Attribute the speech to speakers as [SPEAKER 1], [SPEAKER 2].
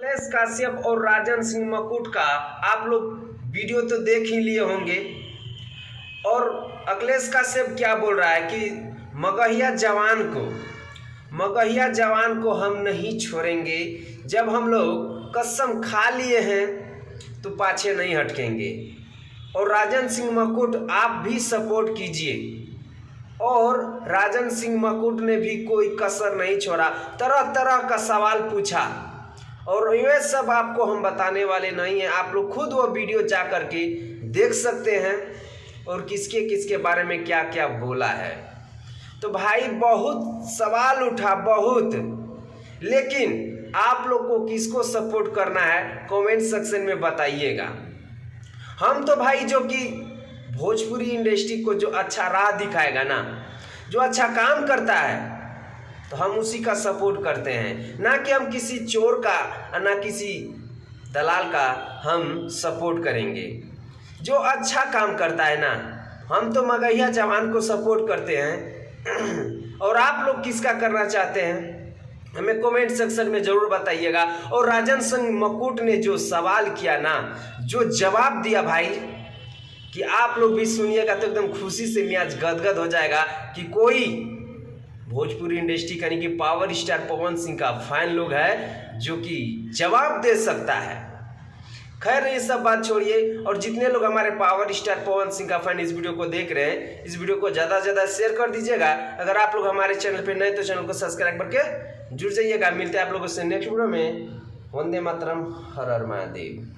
[SPEAKER 1] अखिलेश काश्यप और राजन सिंह मकुट का आप लोग वीडियो तो देख ही लिए होंगे। और अखिलेश काश्यप क्या बोल रहा है कि मगहिया जवान को हम नहीं छोड़ेंगे। जब हम लोग कसम खा लिए हैं तो पाछे नहीं हटकेंगे। और राजन सिंह मकुट आप भी सपोर्ट कीजिए। और राजन सिंह मकुट ने भी कोई कसर नहीं छोड़ा, तरह तरह का सवाल पूछा। और ये सब आपको हम बताने वाले नहीं हैं, आप लोग खुद वो वीडियो जा कर के देख सकते हैं और किसके किसके बारे में क्या क्या बोला है। तो भाई बहुत सवाल उठा, बहुत, लेकिन आप लोग को किसको सपोर्ट करना है कमेंट सेक्शन में बताइएगा। हम तो भाई जो कि भोजपुरी इंडस्ट्री को जो अच्छा राह दिखाएगा ना, जो अच्छा काम करता है, तो हम उसी का सपोर्ट करते हैं। ना कि हम किसी चोर का ना किसी दलाल का हम सपोर्ट करेंगे। जो अच्छा काम करता है ना, हम तो मगहिया जवान को सपोर्ट करते हैं। और आप लोग किसका करना चाहते हैं हमें कमेंट सेक्शन में ज़रूर बताइएगा। और राजन सिंह मकुट ने जो सवाल किया ना, जो जवाब दिया भाई, कि आप लोग भी सुनिएगा तो एकदम खुशी से मियाज गदगद हो जाएगा कि कोई भोजपुरी इंडस्ट्री यानी कि पावर स्टार पवन सिंह का फैन लोग है जो कि जवाब दे सकता है। खैर ये सब बात छोड़िए, और जितने लोग हमारे पावर स्टार पवन सिंह का फैन इस वीडियो को देख रहे हैं, इस वीडियो को ज़्यादा से ज़्यादा शेयर कर दीजिएगा। अगर आप लोग हमारे चैनल पे नए तो चैनल को सब्सक्राइब करके जुड़ जाइएगा। मिलते हैं आप लोगों से नेक्स्ट वीडियो में। वंदे मातरम, हर हर महादेव।